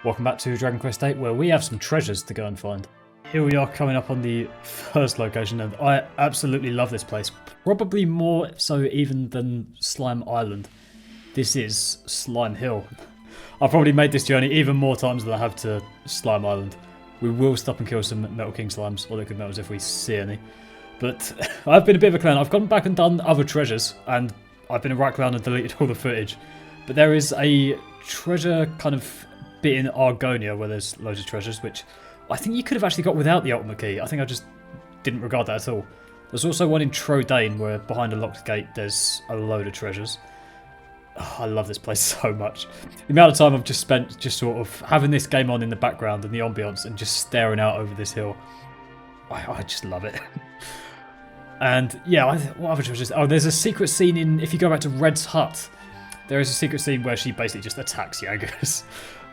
Welcome back to Dragon Quest VIII, where we have some treasures to go and find. Here we are coming up on the first location, and I absolutely love this place. Probably more so even than Slime Island. This is Slime Hill. I've probably made this journey even more times than I have to Slime Island. We will stop and kill some Metal King slimes, or liquid metals if we see any. But I've been a bit of a clown. I've gone back and done other treasures, and I've been a right clown and deleted all the footage. But there is a treasure kind of bit in Argonia where there's loads of treasures, which I think you could have actually got without the ultimate key. I think I just didn't regard that at all. There's also one in Tryan where behind a locked gate there's a load of treasures. Oh, I love this place so much. The amount of time I've just spent just sort of having this game on in the background and the ambience and just staring out over this hill. I just love it. And yeah, what other treasures? Oh, there's a secret scene in, if you go back to Red's hut, there is a secret scene where she basically just attacks Jaegers.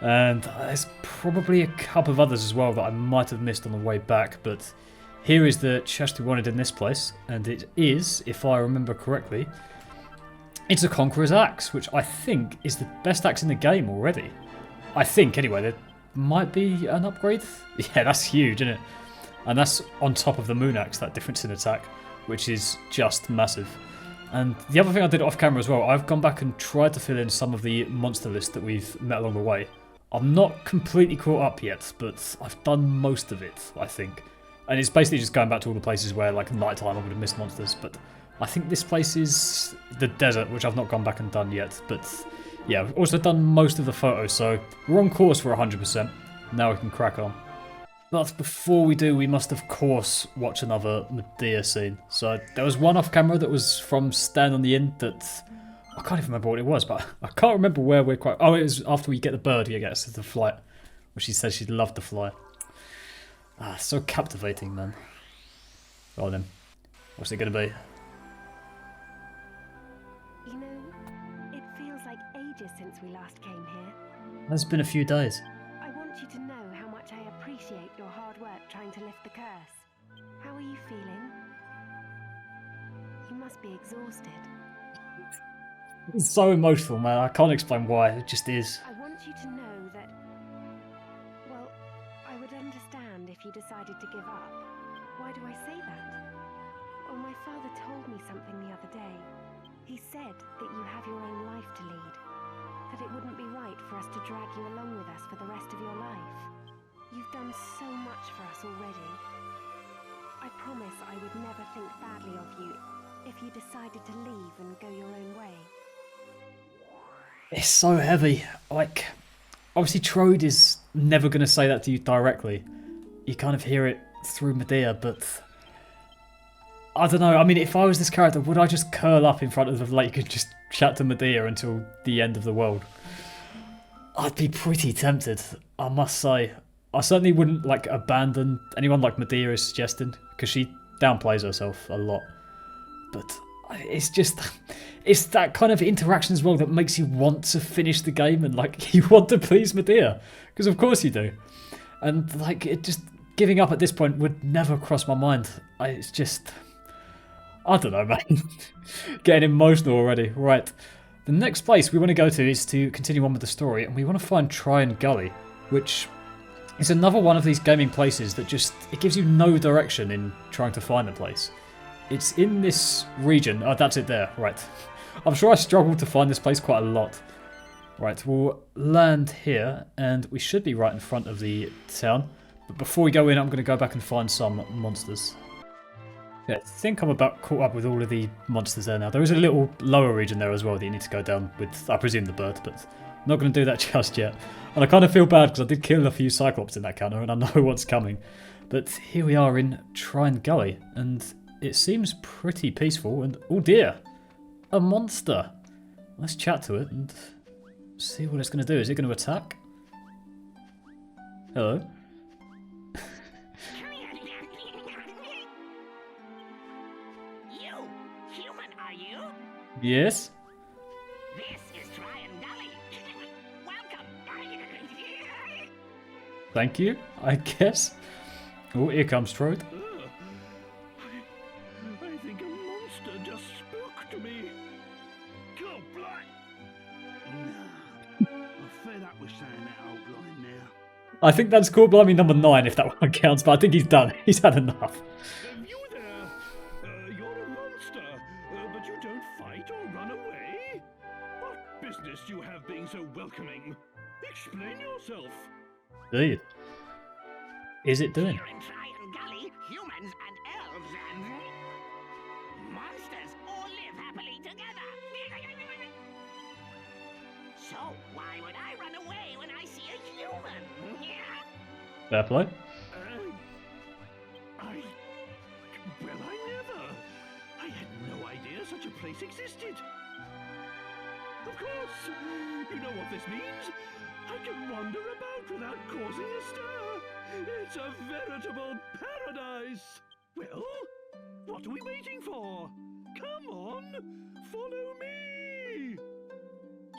And there's probably a couple of others as well that I might have missed on the way back, but here is the chest we wanted in this place, and it is, if I remember correctly, it's a Conqueror's Axe, which I think is the best axe in the game already. I think, anyway, there might be an upgrade. Yeah, that's huge, isn't it? And that's on top of the Moon Axe, that difference in attack, which is just massive. And the other thing I did off camera as well, I've gone back and tried to fill in some of the monster list that we've met along the way. I'm not completely caught up yet, but I've done most of it, I think. And it's basically just going back to all the places where, like, nighttime I would have missed monsters. But I think this place is the desert, which I've not gone back and done yet. But yeah, I've also done most of the photos, so we're on course for 100%. Now we can crack on. But before we do, we must of course watch another Medea scene. So there was one off camera that was from Stand on the Inn that I can't even remember what it was, but I can't remember where we're quite. Oh, it was after we get the bird, we get us to the flight, where she says she'd love to fly. Ah, so captivating, man. Oh then, what's it gonna be? You know, it feels like ages since we last came here. It's been a few days. I want you to know how much I appreciate your hard work trying to lift the curse. How are you feeling? You must be exhausted. It's so emotional, man. I can't explain why. It just is. I want you to know that, well, I would understand if you decided to give up. Why do I say that? Well, my father told me something the other day. He said that you have your own life to lead. That it wouldn't be right for us to drag you along with us for the rest of your life. You've done so much for us already. I promise I would never think badly of you if you decided to leave and go your own way. It's so heavy. Like, obviously Trode is never going to say that to you directly. You kind of hear it through Medea, but I don't know. I mean, if I was this character, would I just curl up in front of the lake and just chat to Medea until the end of the world? I'd be pretty tempted, I must say. I certainly wouldn't, like, abandon anyone like Medea is suggesting, because she downplays herself a lot. But it's just, it's that kind of interaction as well that makes you want to finish the game and, like, you want to please Medea. Because of course you do. And, like, it just, giving up at this point would never cross my mind. It's just, I don't know, man. Getting emotional already. Right. The next place we want to go to is to continue on with the story, and we want to find Tryan Gully, which is another one of these gaming places that just, it gives you no direction in trying to find the place. It's in this region. Oh, that's it there. Right. I'm sure I struggled to find this place quite a lot. Right, we'll land here, and we should be right in front of the town. But before we go in, I'm going to go back and find some monsters. Yeah, I think I'm about caught up with all of the monsters there now. There is a little lower region there as well that you need to go down with, I presume, the bird, but I'm not going to do that just yet. And I kind of feel bad because I did kill a few Cyclops in that counter, and I know what's coming. But here we are in Tryan Gully, and it seems pretty peaceful, and oh dear, a monster. Let's chat to it and see what it's going to do. Is it going to attack? Hello? You, human, are you? Yes? This is Tryan Gully. Welcome. Thank you, I guess. Oh, here comes Trode. I think a monster just spoke to me. Go black. Nah, I fed up with saying that old line now. I think that's Core Blimey number 9 if that one counts, but I think he's done. He's had enough. You there! You're a monster, but you don't fight or run away? What business do you have being so welcoming? Explain yourself. Indeed. Is it doing? Here in Tryan Gully, humans and elves and monsters all live happily together. So why would I run away when I see a human? Fair play. Well, I never. I had no idea such a place existed. Of course, you know what this means. I can wander about without causing a stir. It's a veritable paradise. Well, what are we waiting for? Come on, follow me.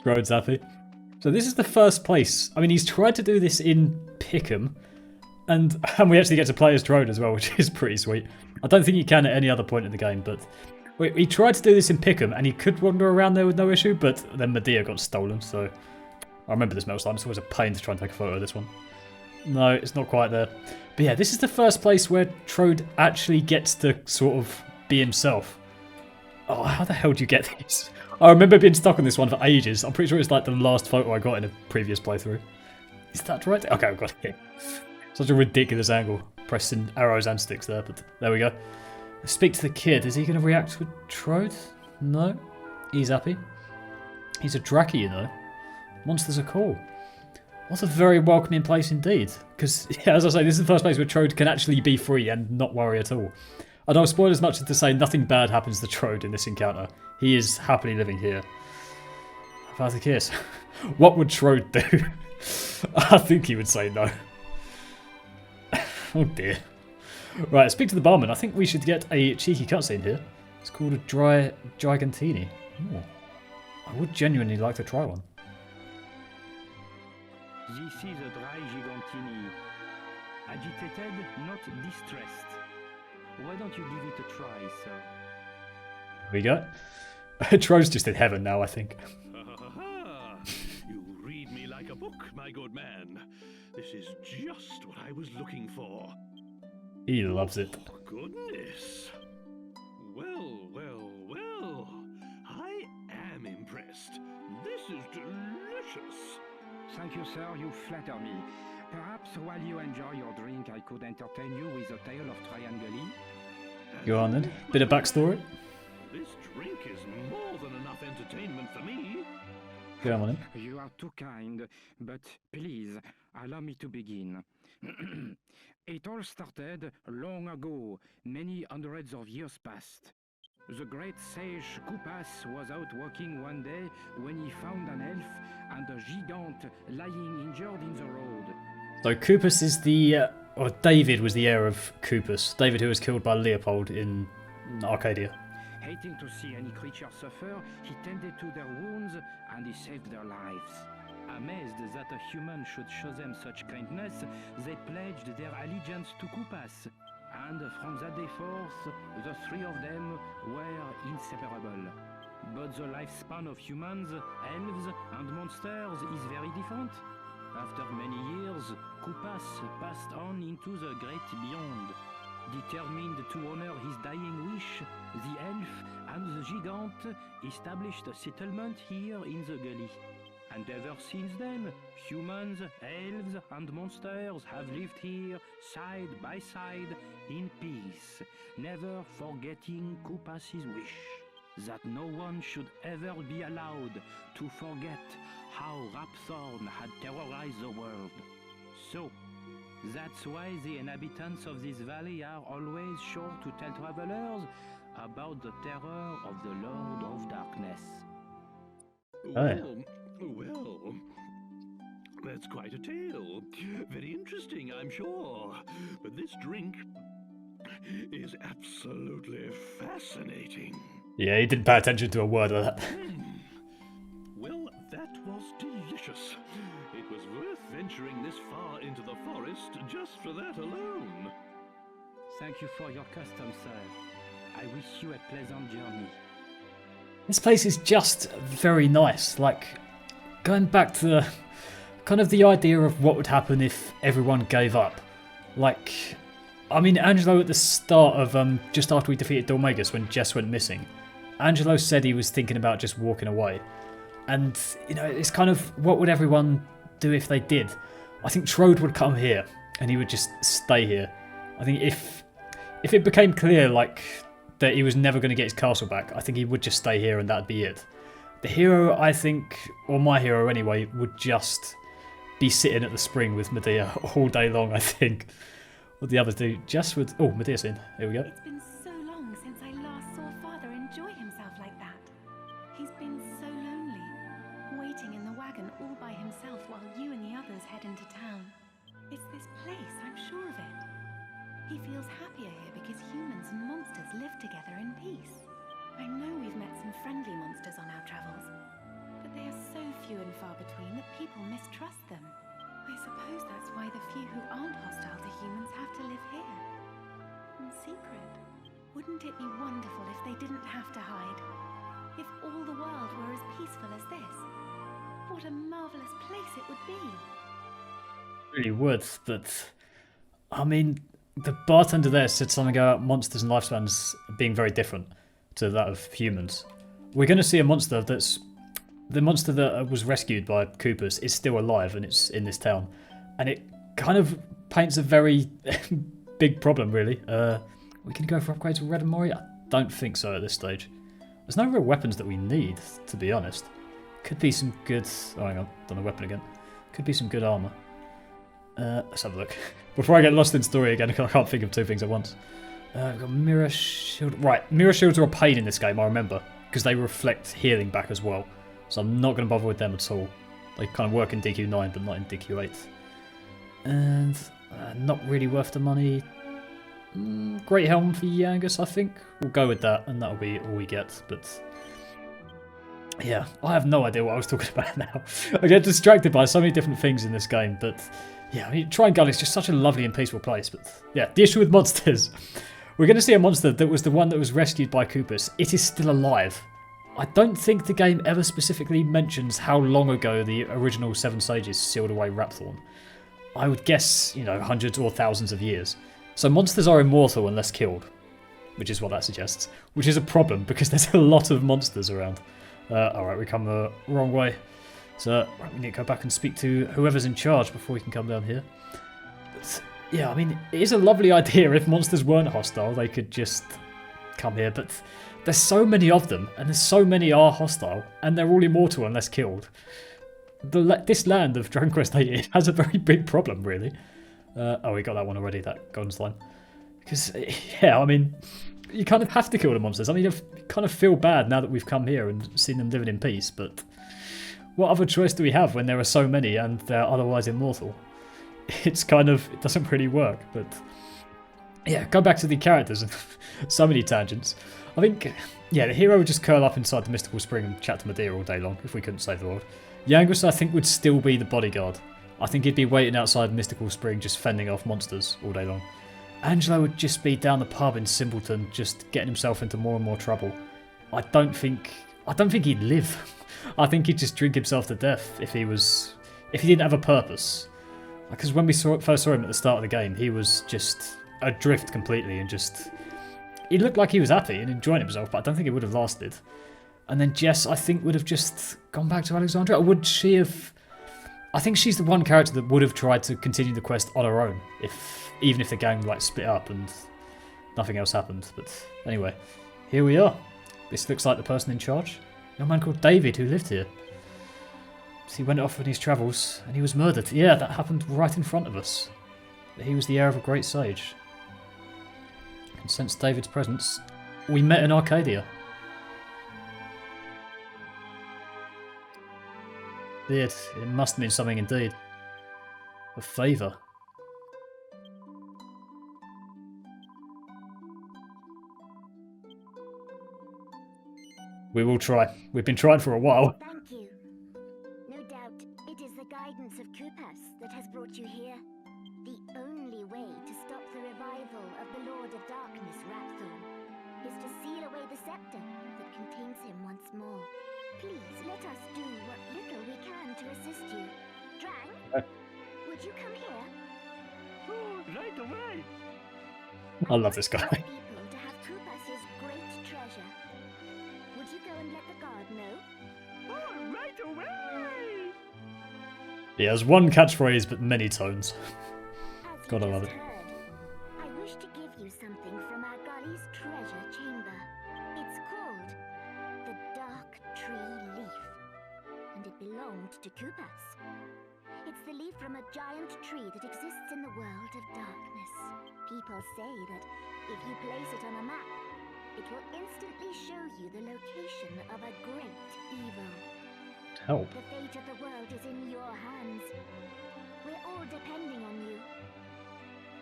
Road's happy. So this is the first place. I mean, he's tried to do this in Pickham, and we actually get to play as Drode as well, which is pretty sweet. I don't think you can at any other point in the game, but he tried to do this in Pickham, and he could wander around there with no issue, but then Medea got stolen, so I remember this most times. It's always a pain to try and take a photo of this one. No, it's not quite there. But yeah, this is the first place where Trode actually gets to sort of be himself. Oh, how the hell do you get these? I remember being stuck on this one for ages. I'm pretty sure it's like the last photo I got in a previous playthrough. Is that right? Okay, I've got it. Such a ridiculous angle. Pressing arrows and sticks there, but there we go. Speak to the kid. Is he going to react with Trode? No. He's happy. He's a Draki, you know. Monsters are cool. What a very welcoming place indeed. Because, yeah, as I say, this is the first place where Trode can actually be free and not worry at all. And I'll spoil as much as to say nothing bad happens to Trode in this encounter. He is happily living here. About the kiss. What would Trode do? I think he would say no. Oh dear. Right, speak to the barman. I think we should get a cheeky cutscene here. It's called a dry gigantini. Ooh. I would genuinely like to try one. This is a dry gigantini. Agitated, not distressed. Why don't you give it a try, sir? There we go. Trode's just in heaven now, I think. You read me like a book, my good man. This is just what I was looking for. He loves it. Oh, goodness. Well, well, well. I am impressed. This is delicious. Thank you, sir. You flatter me. Perhaps while you enjoy your drink, I could entertain you with a tale of Tryan Gully. Go on then. Bit of backstory. This drink is more than enough entertainment for me. Go on then. You are too kind, but please, allow me to begin. It all started long ago, many hundreds of years past. The great sage Koopas was out walking one day when he found an elf and a gigant lying injured in the road. So Koopas is the... or David was the heir of Koopas. David who was killed by Leopold in Arcadia. Hating to see any creature suffer, he tended to their wounds and he saved their lives. Amazed that a human should show them such kindness, they pledged their allegiance to Koopas. And from that day forth, the three of them were inseparable. But the lifespan of humans, elves, and monsters is very different. After many years, Koopas passed on into the great beyond. Determined to honor his dying wish, the elf and the gigant established a settlement here in the gully. And ever since then, humans, elves, and monsters have lived here side by side in peace, never forgetting Koopas's wish that no one should ever be allowed to forget how Rhapthorne had terrorized the world. So, that's why the inhabitants of this valley are always sure to tell travelers about the terror of the Lord of Darkness. Well, that's quite a tale. Very interesting, I'm sure. But this drink is absolutely fascinating. Yeah, he didn't pay attention to a word of that. Well, that was delicious. It was worth venturing this far into the forest just for that alone. Thank you for your custom, sir. I wish you a pleasant journey. This place is just very nice. Like, going back to kind of the idea of what would happen if everyone gave up. Like, I mean, Angelo at the start of, just after we defeated Dormagus when Jess went missing, Angelo said he was thinking about just walking away. And, you know, it's kind of, what would everyone do if they did? I think Trode would come here, and he would just stay here. I think if it became clear, like, that he was never going to get his castle back, I think he would just stay here and that'd be it. The hero, I think, or my hero anyway, would just be sitting at the spring with Medea all day long, I think. What the others do, Jess would... Oh, Medea's in. Here we go. It's been so long since I last saw Father enjoy himself like that. He's been so lonely, waiting in the wagon all by himself while you and the others head into town. It's this place, I'm sure of it. He feels happier here because humans and monsters live together in peace. I know we've met some friendly monsters on our travels, but they are so few and far between that people mistrust them. I suppose that's why the few who aren't hostile to humans have to live here. In secret. Wouldn't it be wonderful if they didn't have to hide? If all the world were as peaceful as this? What a marvellous place it would be. Really would, but... I mean, the bartender there said something about monsters and lifespans being very different to that of humans. We're going to see a monster that's... The monster that was rescued by Coopers is still alive and it's in this town. And it kind of paints a very big problem, really. We can go for upgrades with Red and Mori? I don't think so at this stage. There's no real weapons that we need, to be honest. Could be some good... Oh, hang on. Done a weapon again. Could be some good armour. Let's have a look. Before I get lost in story again, I can't think of two things at once. We've got Mirror Shield. Right, Mirror Shields are a pain in this game, I remember. Because they reflect healing back as well. So I'm not going to bother with them at all. They kind of work in DQ9, but not in DQ8. And not really worth the money. Great helm for Yangus, I think. We'll go with that, and that'll be all we get. But yeah, I have no idea what I was talking about now. I get distracted by so many different things in this game. But yeah, I mean, Tryan Gully is just such a lovely and peaceful place. But yeah, the issue with monsters. We're going to see a monster that was the one that was rescued by Coopers. It is still alive. I don't think the game ever specifically mentions how long ago the original Seven Sages sealed away Rhapthorne. I would guess, you know, hundreds or thousands of years. So monsters are immortal unless killed, which is what that suggests. Which is a problem because there's a lot of monsters around. Alright, we come the wrong way. So right, we need to go back and speak to whoever's in charge before we can come down here. But, yeah, I mean, it is a lovely idea. If monsters weren't hostile, they could just come here, but there's so many of them, and there's so many are hostile, and they're all immortal unless killed. This land of Dragon Quest VIII has a very big problem, really. Oh, we got that one already, that golden slime. Because, yeah, I mean, you kind of have to kill the monsters. I mean, you kind of feel bad now that we've come here and seen them living in peace, but what other choice do we have when there are so many and they're otherwise immortal? It's kind of, it doesn't really work, but yeah, go back to the characters and so many tangents. I think, yeah, the hero would just curl up inside the mystical spring and chat to Medea all day long if we couldn't save the world. Yangus, I think, would still be the bodyguard. I think he'd be waiting outside mystical spring just fending off monsters all day long. Angelo would just be down the pub in Simpleton just getting himself into more and more trouble. I don't think he'd live. I think he'd just drink himself to death if he didn't have a purpose. Because when we first saw him at the start of the game, he was just adrift completely and just... He looked like he was happy and enjoying himself, but I don't think it would have lasted. And then Jess, I think, would have just gone back to Alexandria. Or would she have... I think she's the one character that would have tried to continue the quest on her own, even if the gang like split up and nothing else happened. But anyway, here we are. This looks like the person in charge. A young man called David who lived here. So he went off on his travels and he was murdered. Yeah, that happened right in front of us. He was the heir of a great sage. And since David's presence, we met in Arcadia. It must mean something indeed. A favour. We will try. We've been trying for a while. Thank you. No doubt it is the guidance of Kupas that has brought you here. The only way to stop the revival of the Lord of Darkness, Rhapthorne, is to seal away the scepter that contains him once more. Please let us do what little we can to assist you. Tryan, would you come here? Oh, right away. I love this guy. People to have Kupas's great treasure. Would you go and let the guard know? Oh, right away. He has one catchphrase, but many tones. As you Gotta love just it. heard, I wish to give you something from our gully's treasure chamber. It's called the Darktree Leaf, and it belonged to Kupas. It's the leaf from a giant tree that exists in the world of darkness. People say that if you place it on a map, it will instantly show you the location of a great evil. Help. The fate of the world is in your hands. We're all depending on you.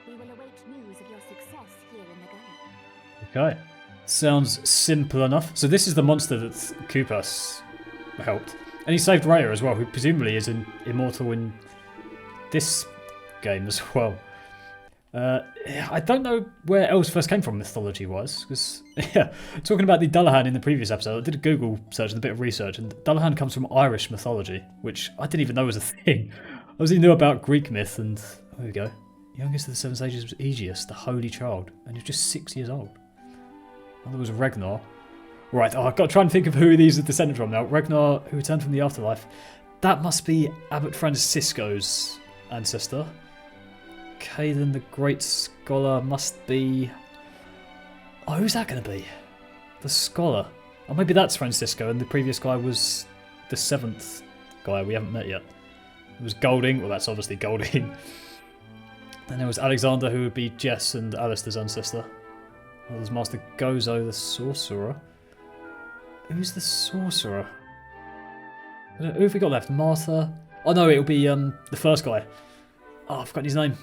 We will await news of your success here in the gully. Okay. Sounds simple enough. So this is the monster that Kupas helped. And he saved Rhea as well, who presumably is immortal in this game as well. I don't know where Elves first came from mythology-wise, because, yeah, talking about the Dullahan in the previous episode, I did a Google search and a bit of research, and Dullahan comes from Irish mythology, which I didn't even know was a thing. I obviously knew about Greek myth, and there we go. Youngest of the Seven Sages was Aegeus, the Holy Child, and he was just 6 years old. And there was Ragnar. Right, I've got to try and think of who these are descended from now. Ragnar, who returned from the afterlife. That must be Abbot Francisco's ancestor. Caden, the Great Scholar, must be... Oh, who's that going to be? The Scholar. Or maybe that's Francisco, and the previous guy was the 7th guy we haven't met yet. It was Golding. Well, that's obviously Golding. And there was Alexander, who would be Jess and Alistair's ancestor. Well, there's Master Gozo, the Sorcerer. Who's the Sorcerer? Who have we got left? Martha? Oh no, it'll be the first guy. Oh, I've forgotten his name.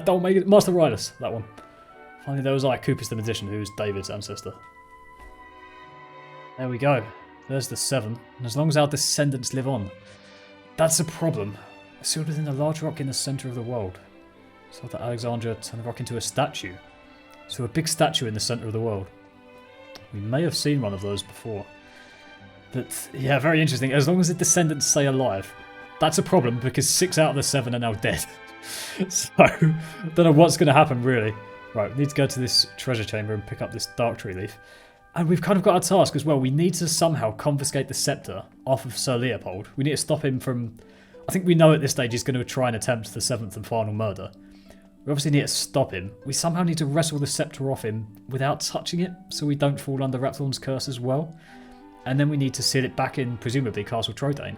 Don't make it. Master Riders, that one. Finally, there was Kupus the Magician, who's David's ancestor. There we go. There's the 7. And as long as our descendants live on, that's a problem. They're sealed within a large rock in the centre of the world. So that Alexandria turned the rock into a statue. So a big statue in the centre of the world. We may have seen one of those before. But yeah, very interesting. As long as the descendants stay alive, that's a problem because 6 out of the 7 are now dead. So, don't know what's going to happen really. Right, we need to go to this treasure chamber and pick up this Darktree Leaf. And we've kind of got a task as well. We need to somehow confiscate the scepter off of Sir Leopold. We need to stop him from... I think we know at this stage he's going to try and attempt the 7th and final murder. We obviously need to stop him. We somehow need to wrestle the scepter off him without touching it, so we don't fall under Rhapthorne's curse as well. And then we need to seal it back in, presumably, Castle Trydane.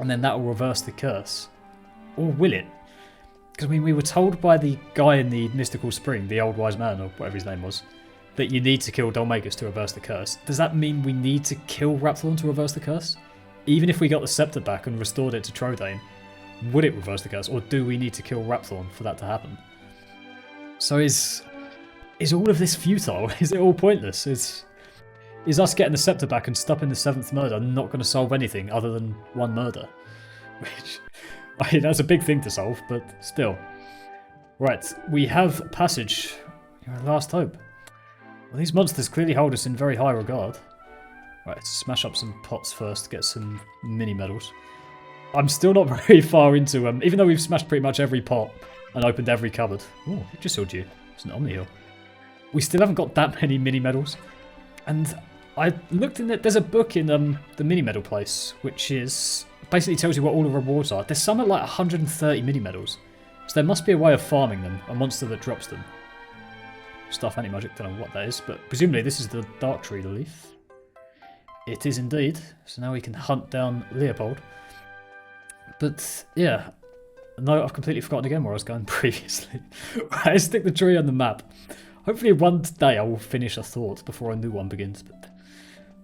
And then that will reverse the curse. Or will it? Because I mean, we were told by the guy in the mystical spring, the old wise man, or whatever his name was, that you need to kill Dolmagus to reverse the curse. Does that mean we need to kill Rhapthorne to reverse the curse? Even if we got the scepter back and restored it to Trydane, would it reverse the curse, or do we need to kill Rhapthorne for that to happen? So is all of this futile? Is it all pointless? Is us getting the scepter back and stopping the 7th murder not going to solve anything other than one murder? Which, I mean, that's a big thing to solve, but still. Right, we have passage. Your last hope. Well, these monsters clearly hold us in very high regard. Right, let's smash up some pots first to get some mini medals. I'm still not very far into even though we've smashed pretty much every pot and opened every cupboard. Oh, it just saw you. It's an Omni Hill. We still haven't got that many mini medals. And I looked in there's a book in the mini medal place, which is basically tells you what all the rewards are. There's some at like 130 mini medals. So there must be a way of farming them, a monster that drops them. Stuff anti-magic, don't know what that is, but presumably this is the Darktree Leaf. It is indeed. So now we can hunt down Leopold. But yeah, no, I've completely forgotten again where I was going previously. Right, let's stick the tree on the map. Hopefully one day I will finish a thought before a new one begins. But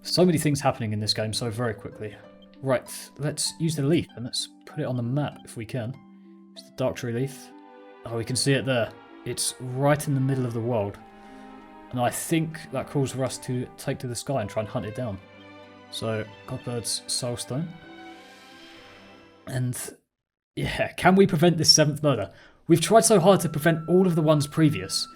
so many things happening in this game so very quickly. Right, let's use the leaf and let's put it on the map if we can. Use the Darktree Leaf. Oh, we can see it there. It's right in the middle of the world. And I think that calls for us to take to the sky and try and hunt it down. So, Godbird's Soulstone. And yeah, can we prevent this 7th murder? We've tried so hard to prevent all of the ones previous.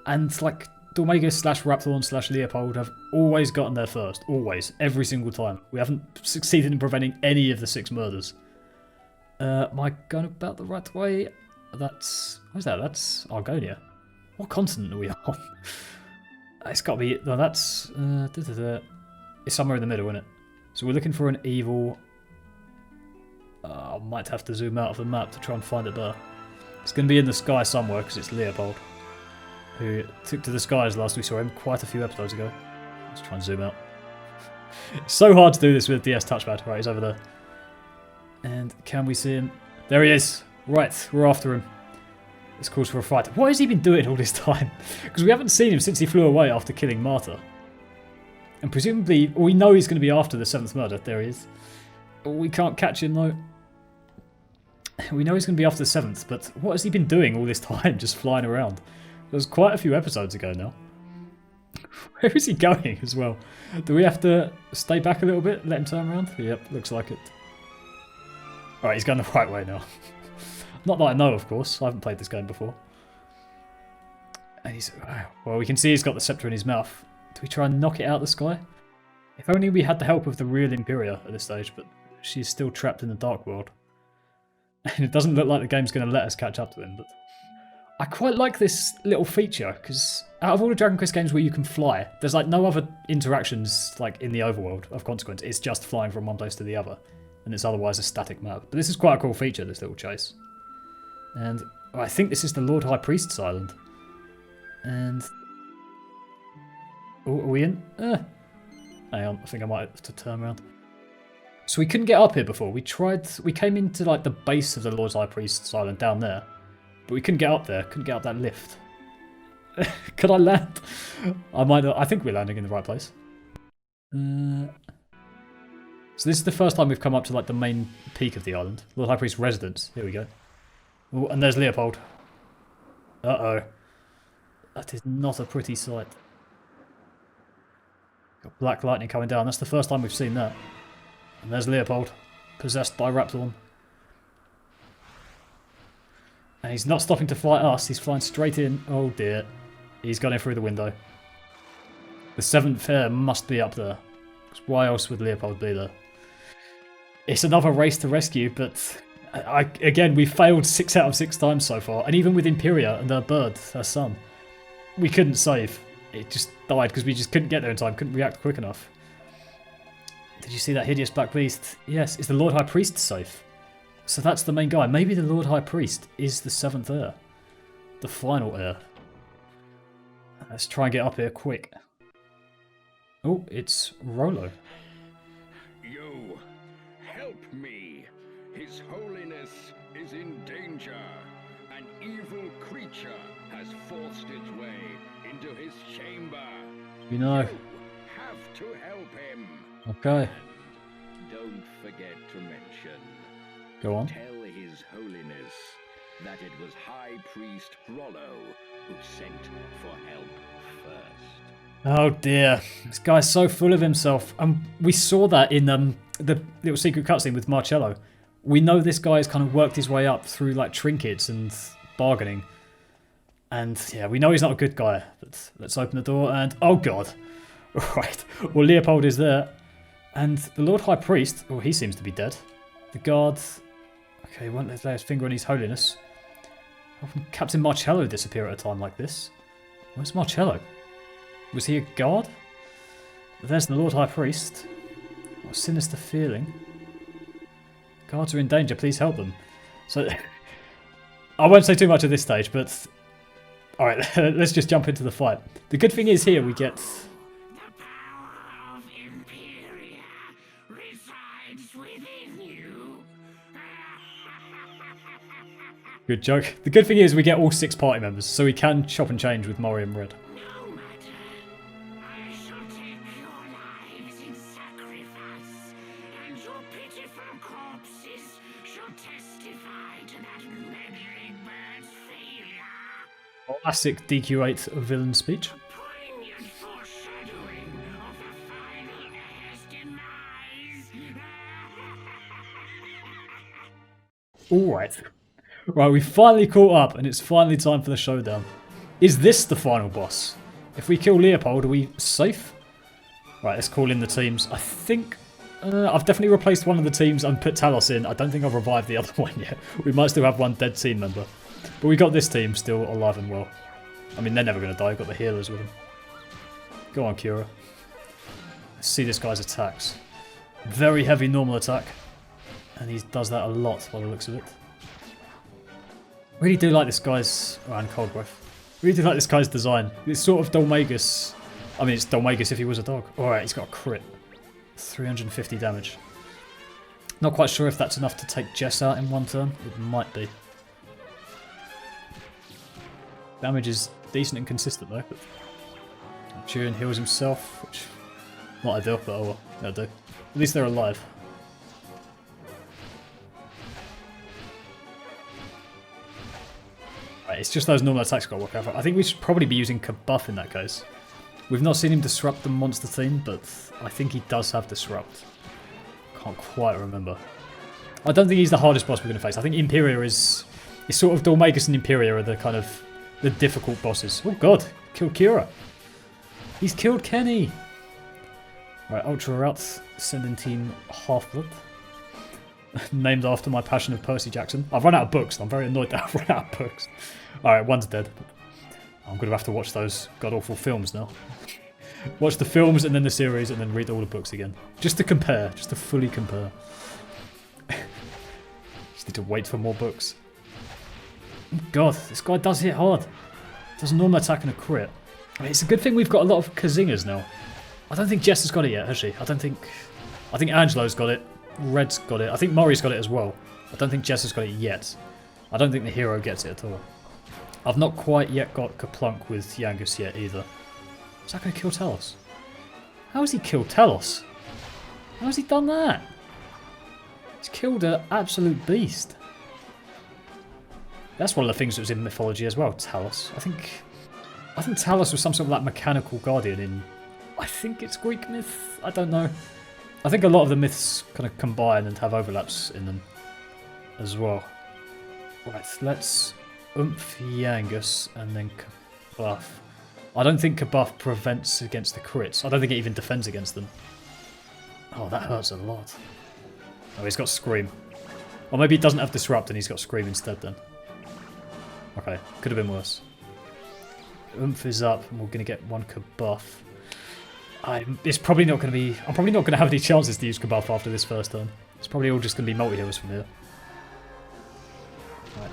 And like Dolmagus / Rhapthorne / Leopold have always gotten there first. Always. Every single time. We haven't succeeded in preventing any of the 6 murders. Am I going about the right way? That's... What's that? That's Argonia. What continent are we on? It's got to be... No, that's... It's somewhere in the middle, isn't it? So we're looking for an evil... I might have to zoom out of the map to try and find it there. It's going to be in the sky somewhere because it's Leopold, who took to the skies last we saw him quite a few episodes ago. Let's try and zoom out. It's so hard to do this with DS touchpad. Right, he's over there. And can we see him? There he is. Right, we're after him. This calls for a fight. What has he been doing all this time? Because we haven't seen him since he flew away after killing Martha. And presumably, we know he's going to be after the 7th murder. There he is. We can't catch him though. We know he's going to be after the 7th, but what has he been doing all this time, just flying around? It was quite a few episodes ago now. Where is he going as well? Do we have to stay back a little bit, let him turn around? Yep, looks like it. Alright, he's going the right way now. Not that I know, of course. I haven't played this game before. And he's... Well, we can see he's got the scepter in his mouth. Do we try and knock it out of the sky? If only we had the help of the real Imperia at this stage, but she's still trapped in the Dark World. And it doesn't look like the game's going to let us catch up to him, but... I quite like this little feature, because out of all the Dragon Quest games where you can fly, there's like no other interactions like in the overworld of consequence. It's just flying from one place to the other, and it's otherwise a static map. But this is quite a cool feature, this little chase. And I think this is the Lord High Priest's island. And... Oh, are we in? Hang on, I think I might have to turn around. So we couldn't get up here before. We came into like the base of the Lord High Priest's island down there. But we couldn't get up there, couldn't get up that lift. Could I land? I might not. I think we're landing in the right place. So this is the first time we've come up to like the main peak of the island. Lord High Priest's residence. Here we go. Ooh, and there's Leopold. Uh-oh. That is not a pretty sight. Got black lightning coming down. That's the first time we've seen that. And there's Leopold, possessed by Rhapthorne. And he's not stopping to fight us, he's flying straight in. Oh dear. He's gone in through the window. The 7th heir must be up there. Because why else would Leopold be there? It's another race to rescue, but... again, we've failed 6 out of 6 times so far. And even with Imperia and her bird, her son, we couldn't save. It just died because we just couldn't get there in time, couldn't react quick enough. Did you see that hideous black beast? Yes, is the Lord High Priest safe? So that's the main guy. Maybe the Lord High Priest is the 7th heir. The final heir. Let's try and get up here quick. Oh, it's Rollo. You, help me. His Holiness is in danger. An evil creature has forced its way into his chamber. You know. You have to help him. Okay. Don't forget to mention. Go on. Tell His Holiness that it was High Priest Rollo who sent for help first. Oh dear. This guy's so full of himself. We saw that in the little secret cutscene with Marcello. We know this guy has kind of worked his way up through like trinkets and bargaining. And yeah, we know he's not a good guy. But let's open the door and... Oh god. Right. Well, Leopold is there. And the Lord High Priest... Oh, he seems to be dead. The guard... Okay, won't lay his finger on His Holiness. How can Captain Marcello disappear at a time like this? Where's Marcello? Was he a guard? There's the Lord High Priest. What a sinister feeling. Guards are in danger, please help them. So, I won't say too much at this stage, but... Alright, let's just jump into the fight. The good thing is here we get... The power of Imperia resides within you. Good joke. The good thing is we get all 6 party members, so we can chop and change with Mori and Red. No matter. I shall take your lives in sacrifice, and your pitiful corpses shall testify to that meddling bird's failure. Classic DQ8 villain speech. A poignant foreshadowing of the final heir's demise. Alright. Right, we finally caught up and it's finally time for the showdown. Is this the final boss? If we kill Leopold, are we safe? Right, let's call in the teams. I think I've definitely replaced one of the teams and put Talos in. I don't think I've revived the other one yet. We might still have one dead team member. But we got this team still alive and well. I mean, they're never going to die. We've got the healers with them. Go on, Cura. Let's see this guy's attacks. Very heavy normal attack. And he does that a lot by the looks of it. Really do like this guy's... Oh, and Cold Breath. Really do like this guy's design. It's sort of Dolmagus. I mean, it's Dolmagus if he was a dog. Alright, he's got a crit. 350 damage. Not quite sure if that's enough to take Jess out in one turn. It might be. Damage is decent and consistent though. But Tyrion heals himself, which not ideal, but oh well, they'll do. At least they're alive. Right, it's just those normal attacks got to work out. I think we should probably be using Kabuff in that case. We've not seen him disrupt the monster team, but I think he does have disrupt. Can't quite remember. I don't think he's the hardest boss we're going to face. I think Imperia is sort of Dolmagus and Imperia are the kind of the difficult bosses. Oh god, killed Kira. He's killed Kenny. Right, Ultra Route, sending team Half-Blood. Named after my passion of Percy Jackson. I've run out of books. I'm very annoyed that I've run out of books. Alright, one's dead. I'm going to have to watch those god-awful films now. Watch the films and then the series and then read all the books again. Just to compare. Just to fully compare. Just need to wait for more books. God, this guy does hit hard. Does a normal attack and a crit. I mean, it's a good thing we've got a lot of Kazingers now. I don't think Jess has got it yet, has she? I think Angelo's got it. Red's got it. I think Mori's got it as well. I don't think Jess has got it yet. I don't think the hero gets it at all. I've not quite yet got Kaplunk with Yangus yet either. Is that going to kill Talos? How has he killed Talos? How has he done that? He's killed an absolute beast. That's one of the things that was in mythology as well, Talos. I think Talos was some sort of like mechanical guardian in... I think it's Greek myth? I don't know. I think a lot of the myths kind of combine and have overlaps in them as well. Right, let's oomph Yangus and then Kabuff. I don't think Kabuff prevents against the crits. I don't think it even defends against them. Oh, that hurts a lot. Oh, he's got Scream. Or maybe he doesn't have Disrupt and he's got Scream instead then. Okay, could have been worse. Oomph is up and we're going to get one Kabuff. It's probably not going to be... I'm probably not going to have any chances to use Kabuff after this first turn. It's probably all just going to be multi-heals from here. Right,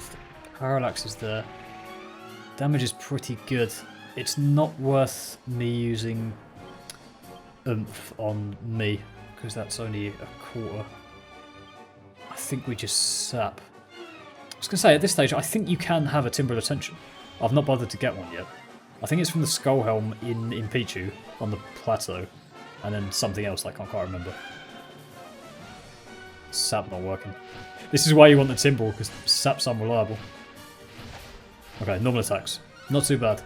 Parallax is there. Damage is pretty good. It's not worth me using Oomph on me, because that's only a quarter. I think we just sap. I was going to say, at this stage, I think you can have a Timbrel Attention. I've not bothered to get one yet. I think it's from the Skull Helm in Pichu on the plateau, and then something else like I can't remember. Sap not working. This is why you want the Timbrel, because Sap's unreliable. Okay, normal attacks. Not too bad.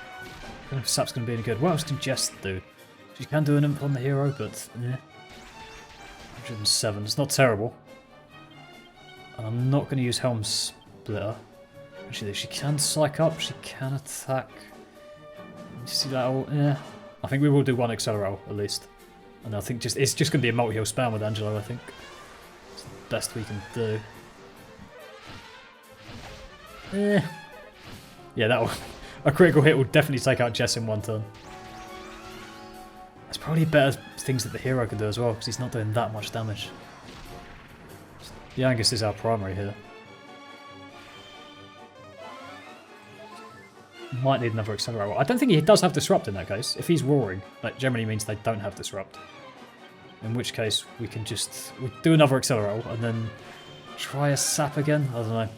I don't know if Sap's going to be any good. What else can Jess do? She can do an imp on the hero, but yeah. 107. It's not terrible. And I'm not going to use Helm Splitter. Actually, she can psych up, she can attack. You see that all? Yeah. I think we will do one Accelerate at least. And I think it's just going to be a multi-heal spam with Angelo, I think. It's the best we can do. Yeah, that'll... A critical hit will definitely take out Jess in one turn. There's probably better things that the hero can do as well, because he's not doing that much damage. Yangus is our primary here. Might need another Accelerator. I don't think he does have Disrupt in that case. If he's roaring, that generally means they don't have Disrupt. In which case, we can just do another Accelerator and then try a Sap again. I don't know.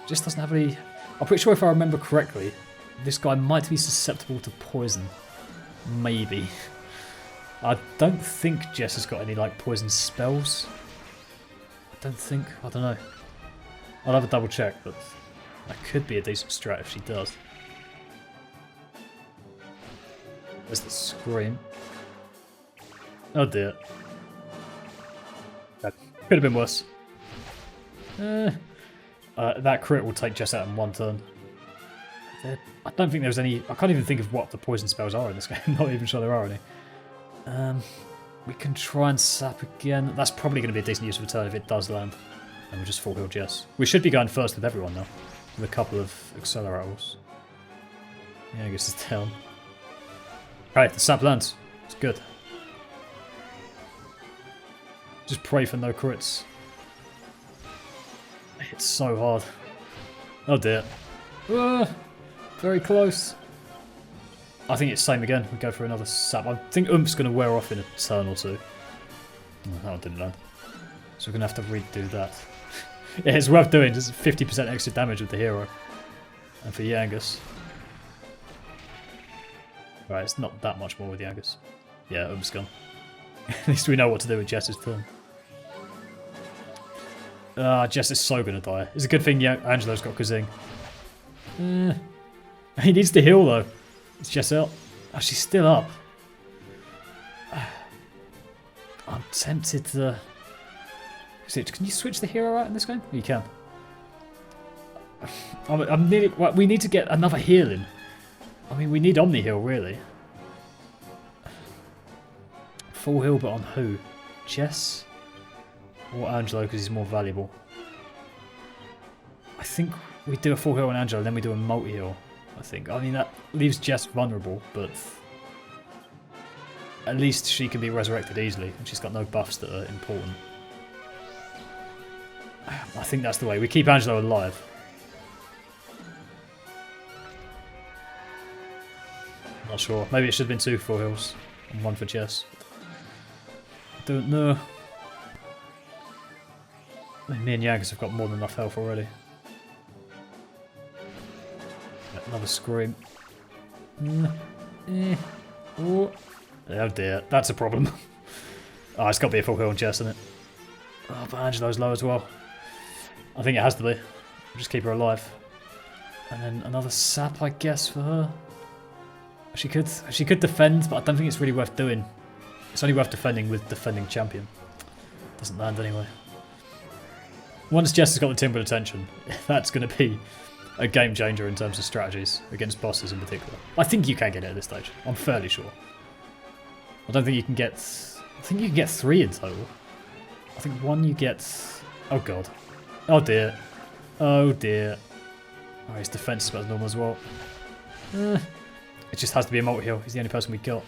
Just doesn't have any... I'm pretty sure if I remember correctly, this guy might be susceptible to poison. Maybe. I don't think Jess has got any like poison spells. I don't know. I'll have a double check, but that could be a decent strat if she does. Where's the Scream? Oh dear. That could have been worse. That crit will take Jess out in one turn. I don't think there's any... I can't even think of what the poison spells are in this game. I'm not even sure there are any. We can try and sap again. That's probably going to be a decent use of a turn if it does land. And we'll just full heal Jess. We should be going first with everyone now. With a couple of accelerators. Yeah, I guess it's down. Alright, the sap lands. It's good. Just pray for no crits. It's so hard. Oh dear. Very close. I think it's same again. We go for another sap. I think Oomp's going to wear off in a turn or two. Oh, that one didn't land. So we're going to have to redo that. Yeah, it's worth doing. Just 50% extra damage with the hero. And for Yangus. Right, it's not that much more with Yangus. Yeah, Oomp's gone. At least we know what to do with Jess's turn. Jess is so going to die. It's a good thing Angelo's got Kazing. He needs to heal though. Is Jess out? Oh, she's still up. I'm tempted to... Can you switch the hero out in this game? You can. I'm nearly... Well, we need to get another healing. I mean, we need Omni heal, really. Full heal, but on who? Jess? Or Angelo, because he's more valuable. I think we do a full heal on Angelo, then we do a multi-heal. I think. I mean, that leaves Jess vulnerable, but... At least she can be resurrected easily, and she's got no buffs that are important. I think that's the way. We keep Angelo alive. Not sure. Maybe it should have been 2 full heals and 1 for Jess. Don't know. Me and Yangus have got more than enough health already. Another scream. Oh dear, that's a problem. Oh, it's got to be a full heal on Jess, isn't it? Oh, but Angelo's low as well. I think it has to be. Just keep her alive. And then another sap, I guess, for her. She could defend, but I don't think it's really worth doing. It's only worth defending with defending champion. Doesn't land anyway. Once Jess has got the Timber Attention, that's going to be a game changer in terms of strategies against bosses in particular. I think you can get it at this stage. I'm fairly sure. I don't think you can get... I think you can get 3 in total. I think 1 you get... Oh god. Oh dear. Oh dear. Oh, his defense is about as normal as well. It just has to be a multi-heal. He's the only person we got.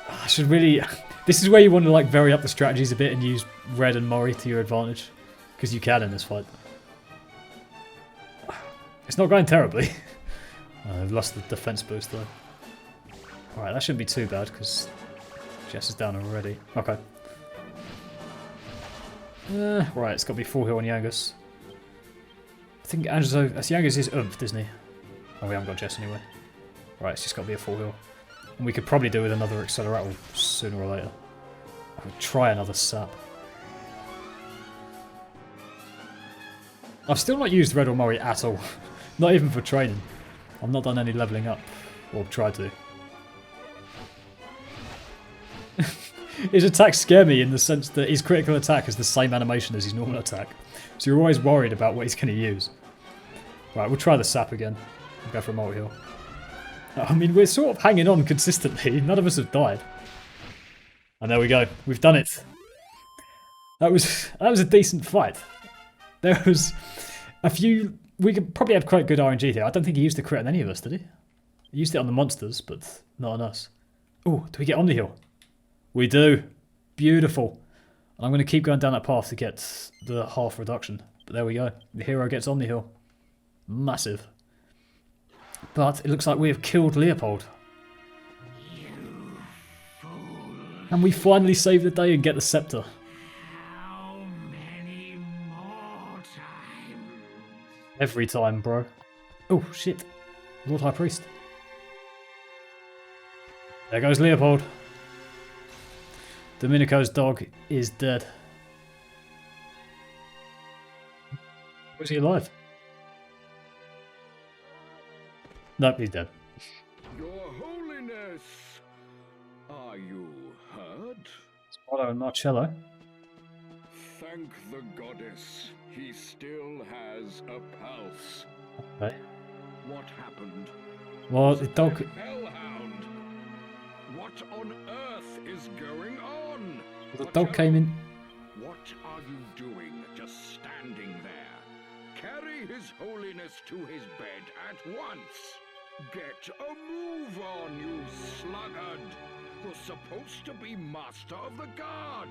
I should really... This is where you want to like vary up the strategies a bit and use Red and Mori to your advantage. Because you can in this fight. It's not going terribly. I've lost the defense boost though. Alright, that shouldn't be too bad because Jess is down already. Okay. Right, it's got to be full heal on Yangus. I think Yangus is oomph, isn't he? Oh, we haven't got Jess anyway. Right, it's just got to be a full heal. And we could probably do with another accelerator sooner or later. I would try another sap. I've still not used Red or Mori at all. Not even for training. I've not done any levelling up. Or tried to. His attacks scare me in the sense that his critical attack has the same animation as his normal attack. So you're always worried about what he's going to use. Right, we'll try the sap again. We'll go for a multi-heal. I mean, we're sort of hanging on consistently. None of us have died. And there we go. We've done it. That was a decent fight. There was a few... We could probably had quite good RNG here. I don't think he used the crit on any of us, did he? He used it on the monsters, but not on us. Oh, do we get Omni Heal? We do. Beautiful. And I'm going to keep going down that path to get the half reduction. But there we go. The hero gets Omni Heal. Massive. But it looks like we have killed Leopold. You fool. And we finally save the day and get the scepter. How many more times? Every time, bro. Oh, shit. Lord High Priest. There goes Leopold. Domenico's dog is dead. Was he alive? Nope, he's dead. Your Holiness, are you hurt? Marcello and Marcello. Thank the goddess, he still has a pulse. Okay. What happened? Well, the dog... Hellhound! What What on earth is going on? The dog came in. What are you doing just standing there? Carry His Holiness to his bed at once. Get a move on, you sluggard. You're supposed to be Master of the Guard.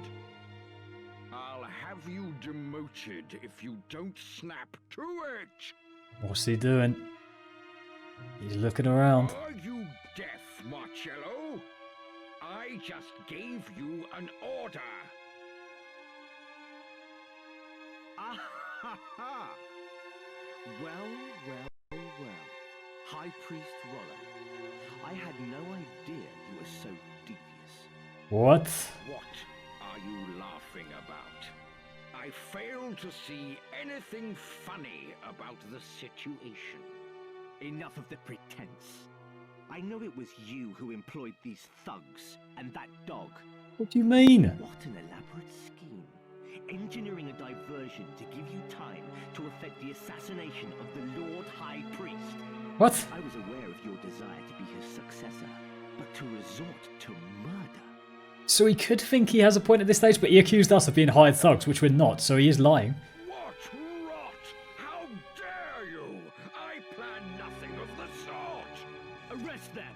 I'll have you demoted if you don't snap to it. What's he doing? He's looking around. Are you deaf, Marcello? I just gave you an order. Ah ha ha! Well. High Priest Rollo, I had no idea you were so devious. What? What are you laughing about? I fail to see anything funny about the situation. Enough of the pretense. I know it was you who employed these thugs and that dog. What do you mean? What an elaborate scheme. Engineering a diversion to give you time to effect the assassination of the Lord High Priest. What? I was aware of your desire to be his successor, but to resort to murder. So he could think he has a point at this stage, but he accused us of being hired thugs, which we're not, so he is lying. What rot! How dare you! I plan nothing of the sort! Arrest them!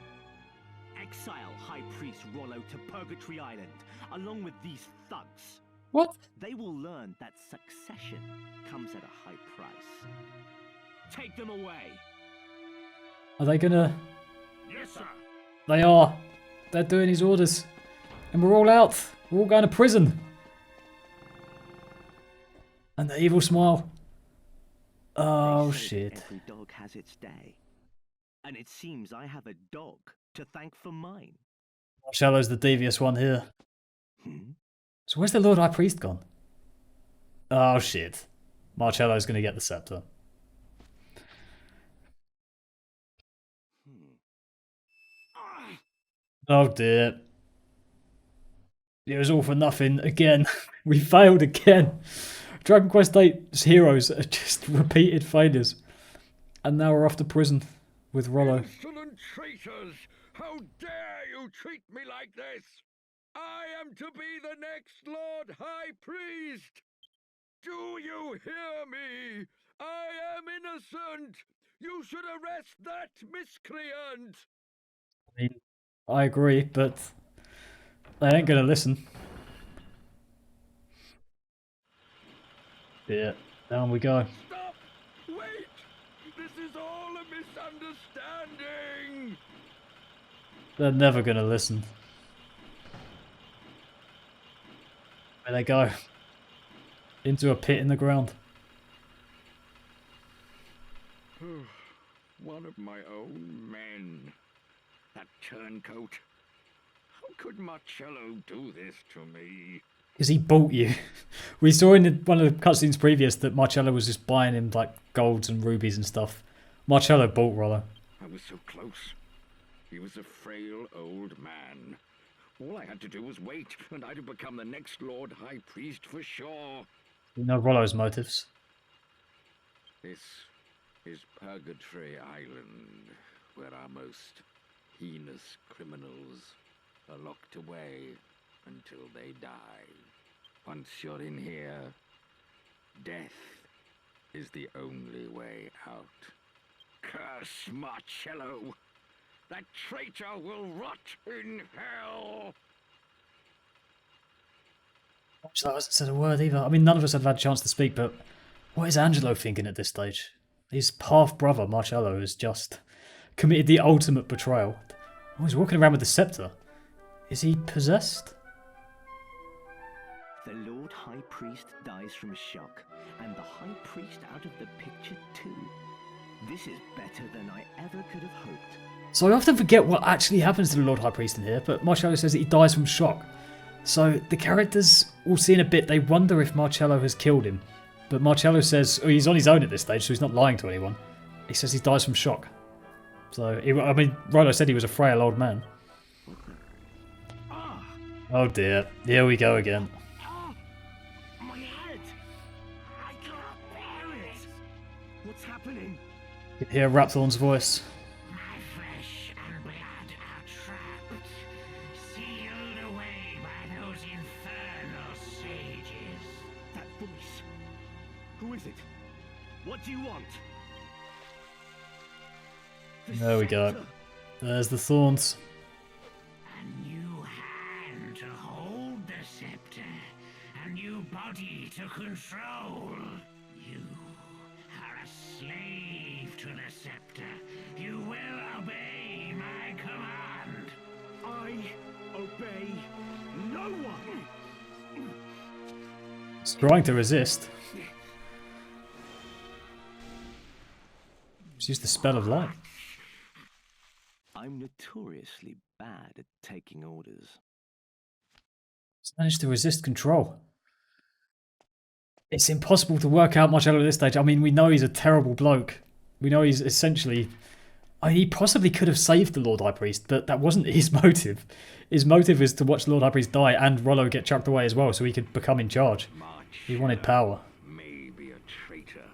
Exile High Priest Rollo to Purgatory Island, along with these thugs. What? They will learn that succession comes at a high price. Take them away! Are they gonna... Yes, sir! They are. They're doing his orders. And we're all out. We're all going to prison. And the evil smile. Oh, They say shit. Every dog has its day. And it seems I have a dog to thank for mine. Marcello's the devious one here. Hmm? So where's the Lord High Priest gone? Oh, shit. Marcello's going to get the scepter. Oh, dear. It was all for nothing again. We failed again. Dragon Quest VIII's heroes are just repeated failures. And now we're off to prison with Rollo. Insolent traitors! How dare you treat me like this? I am to be the next Lord High Priest! Do you hear me? I am innocent! You should arrest that miscreant! I mean, I agree, but they ain't gonna listen. Yeah, down we go. Stop! Wait! This is all a misunderstanding! They're never gonna listen. Where they go? Into a pit in the ground. One of my own men. That turncoat. How could Marcello do this to me? Because he bought you. We saw in one of the cutscenes previous that Marcello was just buying him like golds and rubies and stuff. Marcello bought Rollo. I was so close. He was a frail old man. All I had to do was wait, and I'd have become the next Lord High Priest for sure. You know Rollo's motives. This is Purgatory Island, where our most heinous criminals are locked away until they die. Once you're in here, death is the only way out. Curse Marcello! That traitor will rot in hell! Marcello hasn't said a word either. I mean, none of us have had a chance to speak, but what is Angelo thinking at this stage? His half-brother, Marcello, has just committed the ultimate betrayal. Oh, he's walking around with the scepter. Is he possessed? The Lord High Priest dies from shock, and the High Priest out of the picture too. This is better than I ever could have hoped. So I often forget what actually happens to the Lord High Priest in here, but Marcello says that he dies from shock. So the characters, we'll see in a bit, they wonder if Marcello has killed him. But Marcello says, oh, he's on his own at this stage, so he's not lying to anyone. He says he dies from shock. So, I mean, Rollo said he was a frail old man. Oh dear, here we go again. My head! I can't bear it! What's happening? You can hear Rhapthorne's voice. My flesh and blood are trapped. What do you want? There we go. There's the thorns. A new hand to hold the scepter. A new body to control. You are a slave to the scepter. You will obey my command. I obey no one. It's trying to resist. Just use the spell of light. I'm notoriously bad at taking orders. He's managed to resist control. It's impossible to work out Marcello at this stage. I mean, we know he's a terrible bloke. We know he's essentially... I mean, he possibly could have saved the Lord High Priest, but that wasn't his motive. His motive is to watch the Lord High Priest die and Rollo get chucked away as well so he could become in charge. He wanted power. May be a traitor,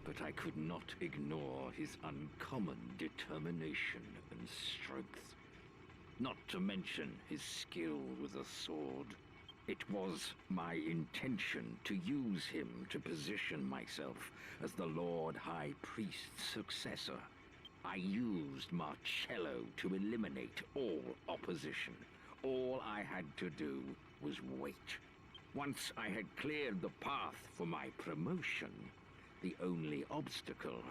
but I could not ignore his uncommon determination and strength. Not to mention his skill with a sword. It was my intention to use him to position myself as the Lord High Priest's successor. I used Marcello to eliminate all opposition. All I had to do was wait. Once I had cleared the path for my promotion, the only obstacle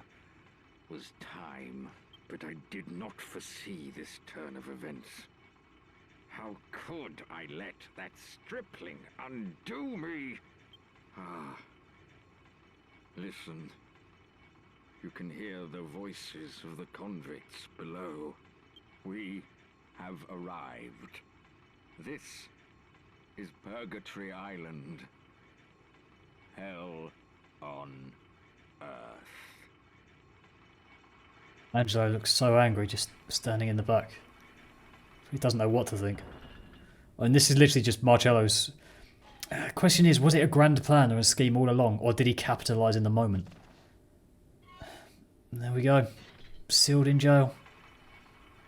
was time. But I did not foresee this turn of events. How could I let that stripling undo me? Ah. Listen. You can hear the voices of the convicts below. We have arrived. This is Purgatory Island. Hell on Earth. Angelo looks so angry just standing in the back. He doesn't know what to think. And this is literally just Marcello's... question is, was it a grand plan or a scheme all along, or did he capitalise in the moment? And there we go. Sealed in jail.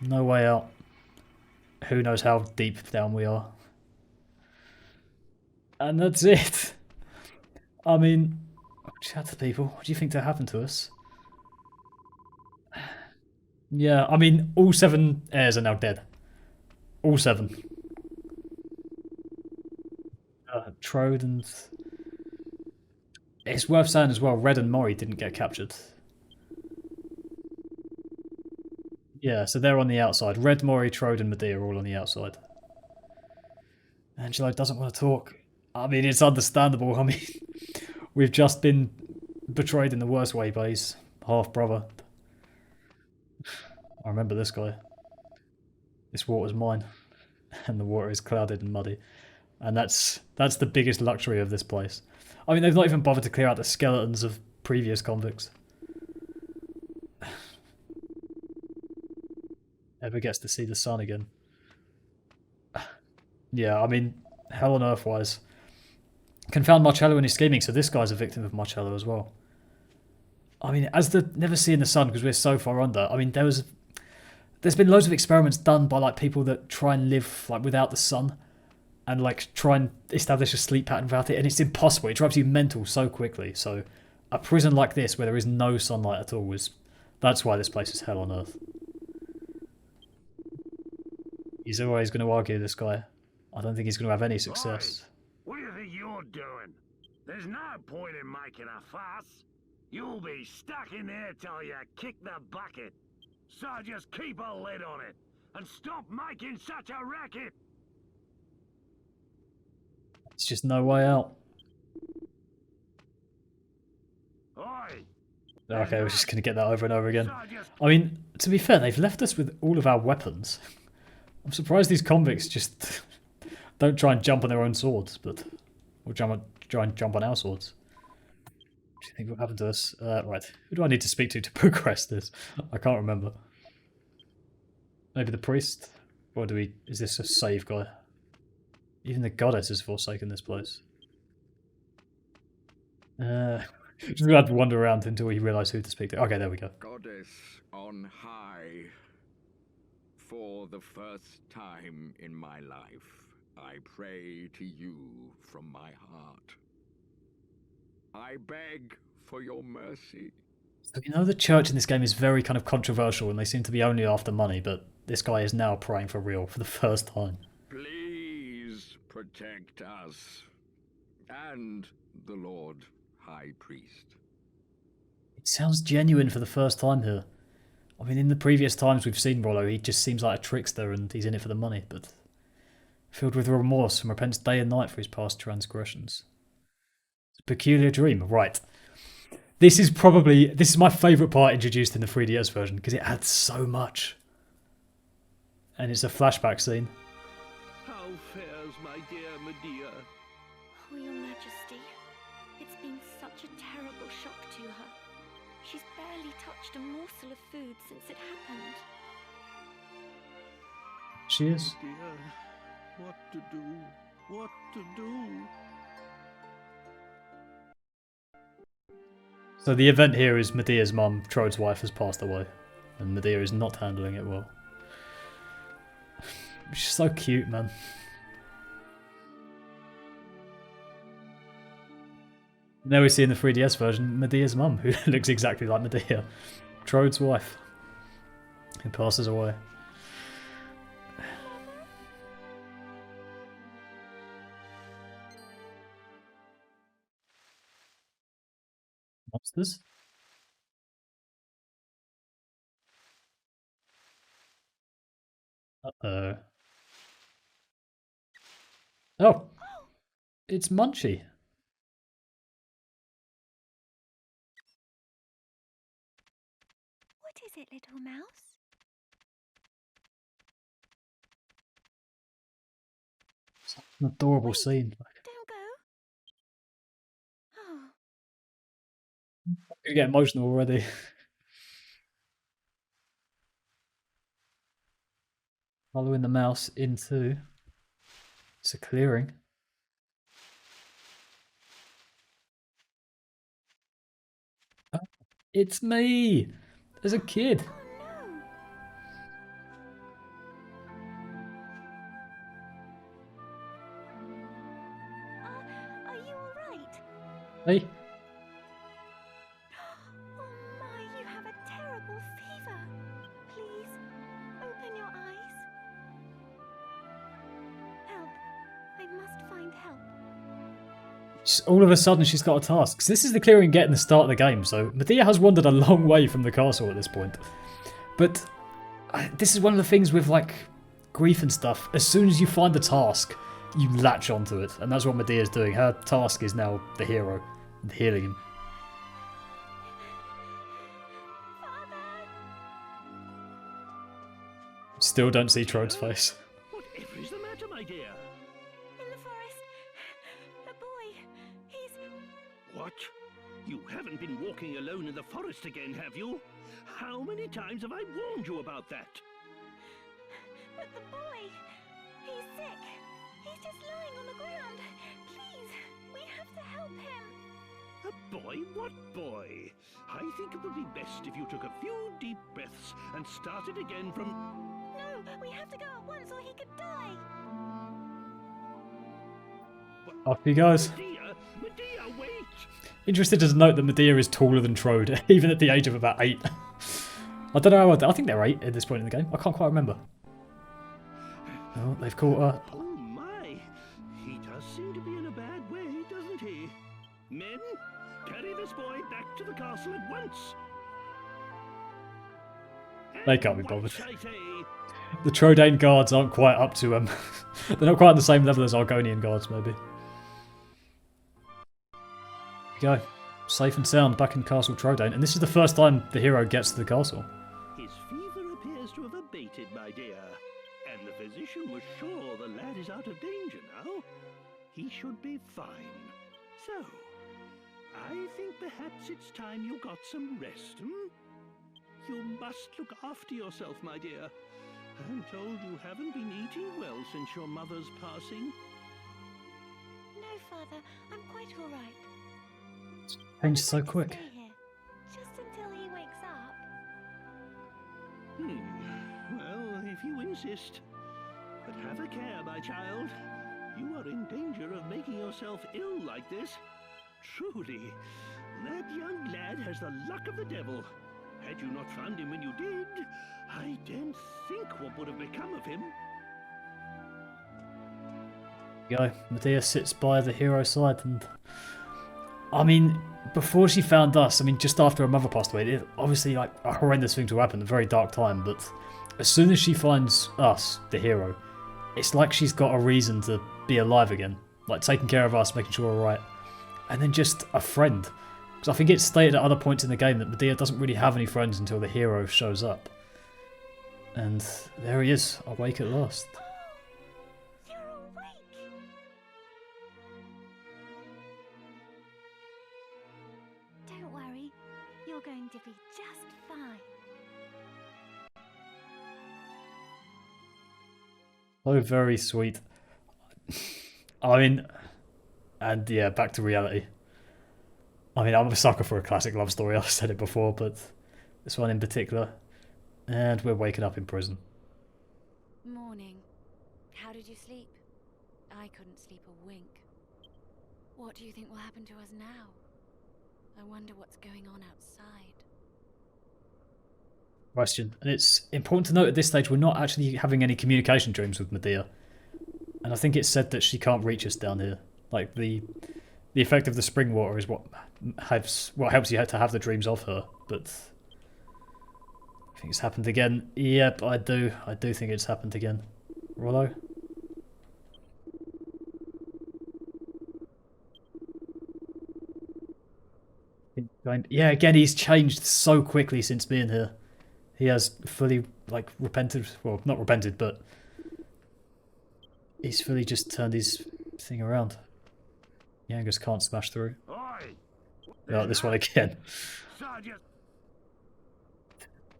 No way out. Who knows how deep down we are. And that's it. I mean, chat to people. What do you think that happened to us? Yeah, I mean, all 7 heirs are now dead. All 7. Trode and... It's worth saying as well, Red and Mori didn't get captured. Yeah, so they're on the outside. Red, Mori, Trode and Medea are all on the outside. Angelo doesn't want to talk. I mean, it's understandable. I mean, we've just been betrayed in the worst way by his half-brother. I remember this guy. This water's mine. And the water is clouded and muddy. And that's the biggest luxury of this place. I mean, they've not even bothered to clear out the skeletons of previous convicts. Ever gets to see the sun again. Yeah, I mean, hell on earth wise. Confound Marcello in his scheming, so this guy's a victim of Marcello as well. I mean, as the never seeing the sun because we're so far under, I mean, there's been loads of experiments done by like people that try and live like without the sun and like try and establish a sleep pattern without it, and it's impossible. It drives you mental so quickly. So a prison like this where there is no sunlight at all that's why this place is hell on earth. He's always going to argue, this guy. I don't think he's going to have any success. What do you think you're doing? There's no point in making a fuss. You'll be stuck in there till you kick the bucket. So just keep a lid on it and stop making such a racket. It's just no way out. Oi! Okay, we're just going to get that over and over again. I mean, to be fair, they've left us with all of our weapons. I'm surprised these convicts just don't try and jump on their own swords, or try and jump on our swords. What do you think will happen to us? Right, who do I need to speak to progress this? I can't remember. Maybe the priest? Or is this a save guy? Even the goddess has forsaken this place. Just gonna have to wander around until we realise who to speak to. Okay, there we go. Goddess on high. For the first time in my life, I pray to you from my heart. I beg for your mercy. So, you know, the church in this game is very kind of controversial and they seem to be only after money, but this guy is now praying for real for the first time. Please protect us and the Lord High Priest. It sounds genuine for the first time here. I mean, in the previous times we've seen Rollo, he just seems like a trickster and he's in it for the money, but filled with remorse and repents day and night for his past transgressions. It's a peculiar dream, right. This is my favourite part introduced in the 3DS version, because it adds so much. And it's a flashback scene. How fares my dear Medea? Oh, Your Majesty, it's been such a terrible shock to her. She's barely touched a morsel of food since it happened. She is. Dear, what to do? What to do? So the event here is Medea's mum, Trode's wife, has passed away. And Medea is not handling it well. She's so cute, man. Now we see in the 3DS version Medea's mum, who looks exactly like Medea. Trode's wife, who passes away. Monsters? Uh-oh. Oh! It's Munchie. What is it, little mouse? It's an adorable scene. Don't go. Oh, You get emotional already. Following the mouse into... It's a clearing. Oh, it's me! As a kid! are you all right? Hey! Oh my, you have a terrible fever. Please, open your eyes. Help. I must find help. All of a sudden she's got a task. 'Cause this is the clearing get in the start of the game, so Medea has wandered a long way from the castle at this point. But this is one of the things with like grief and stuff. As soon as you find the task, you latch onto it. And that's what Medea's doing. Her task is now the hero and healing him. Still don't see Trode's face. Whatever is the matter, my dear? In the forest, a boy. He's... What? You haven't been walking alone in the forest again, have you? How many times have I warned you about that? But the boy, he's sick. He's just lying on the ground. Please, we have to help him. A boy? What boy? I think it would be best if you took a few deep breaths and started again from... No, we have to go at once or he could die. Off he goes. Medea, wait! Interested to note that Medea is taller than Trode, even at the age of about 8. I don't know, I think they're 8 at this point in the game. I can't quite remember. Oh, they've caught her. Oh my! He does seem to be in a bad way, doesn't he? Men, carry this boy back to the castle at once! They can't be bothered. What I say? The Trodane guards aren't quite up to they're not quite on the same level as Argonian guards, maybe. There you go. Safe and sound back in Castle Trodane. And this is the first time the hero gets to the castle. His fever appears to have abated, my dear. And the physician was sure the lad is out of danger now. He should be fine. So, I think perhaps it's time you got some rest, You must look after yourself, my dear. I'm told you haven't been eating well since your mother's passing. No, Father, I'm quite all right. Changed so I'd like to quick. stay here, just until he wakes up. Well, if you insist. But have a care, my child. You are in danger of making yourself ill like this. Truly, That young lad has the luck of the devil. Had you not found him when you did, I don't think what would have become of him. Go. Medea sits by the hero's side, and I mean, before she found us, I mean, just after her mother passed away, it obviously like a horrendous thing to happen, a very dark time. But as soon as she finds us, the hero, it's like she's got a reason to be alive again, like taking care of us, making sure we're alright, and then just a friend. Because I think it's stated at other points in the game that Medea doesn't really have any friends until the hero shows up, and there he is, awake at last. Don't worry, you're going to be just fine. Oh, very sweet. I mean, and yeah, back to reality. I mean, I'm a sucker for a classic love story, I've said it before, but this one in particular. And we're waking up in prison. Morning. How did you sleep? I couldn't sleep a wink. What do you think will happen to us now? I wonder what's going on outside. Question. And it's important to note at this stage we're not actually having any communication dreams with Medea. And I think it's said that she can't reach us down here. Like the effect of the spring water is what helps you to have the dreams of her. But I think it's happened again. Yep, I do think it's happened again. Rollo? Yeah, again, he's changed so quickly since being here. He has fully, like, repented. Well, not repented, but he's fully just turned his thing around. Yangus can't smash through. Oh, this one again.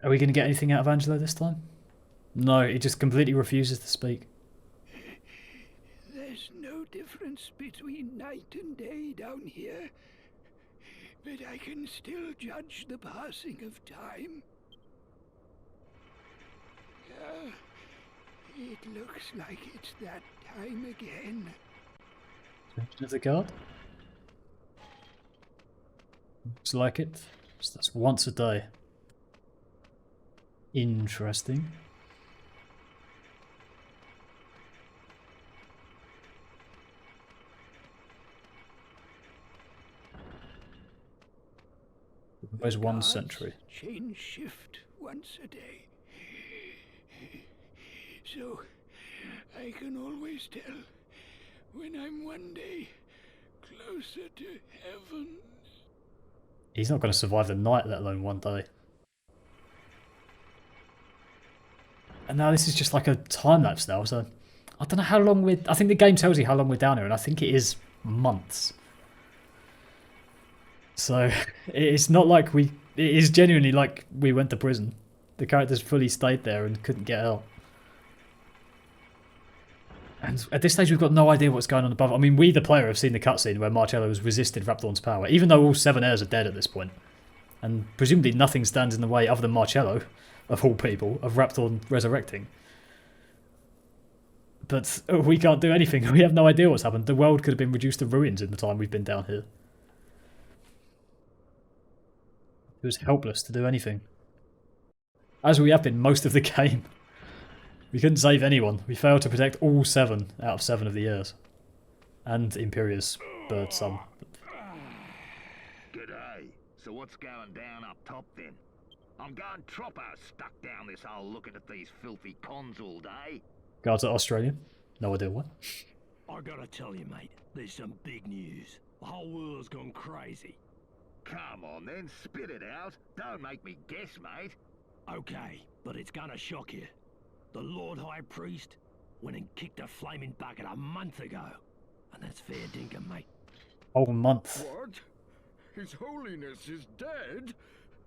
Are we going to get anything out of Angelo this time? No, he just completely refuses to speak. There's no difference between night and day down here, but I can still judge the passing of time. It looks like it's that time again. Mention of the guard? Looks like it. So that's once a day. Interesting. Where's one century? Change shift once a day. So I can always tell when I'm one day closer to heaven. He's not going to survive the night, let alone one day. And now this is just like a time lapse now, so I don't know how long we're... I think the game tells you how long we're down here, and I think it is months. So it's not like we... It is genuinely like we went to prison. The characters fully stayed there and couldn't get out. And at this stage we've got no idea what's going on above. I mean, we the player have seen the cutscene where Marcello has resisted Rhapthorne's power, even though all 7 heirs are dead at this point. And presumably nothing stands in the way, other than Marcello, of all people, of Rhapthorne resurrecting. But we can't do anything. We have no idea what's happened. The world could have been reduced to ruins in the time we've been down here. It was helpless to do anything. As we have been most of the game. We couldn't save anyone. We failed to protect all 7 out of 7 of the heirs. And Imperia's bird son. G'day. So what's going down up top then? I'm going troppo stuck down this hole looking at these filthy cons all day. Guards are Australian. No idea what. I gotta tell you, mate, there's some big news. The whole world's gone crazy. Come on then, spit it out. Don't make me guess, mate. Okay, but it's gonna shock you. The Lord High Priest went and kicked a flaming bucket a month ago. And that's fair dinkum, mate. Oh, a month. What? His Holiness is dead?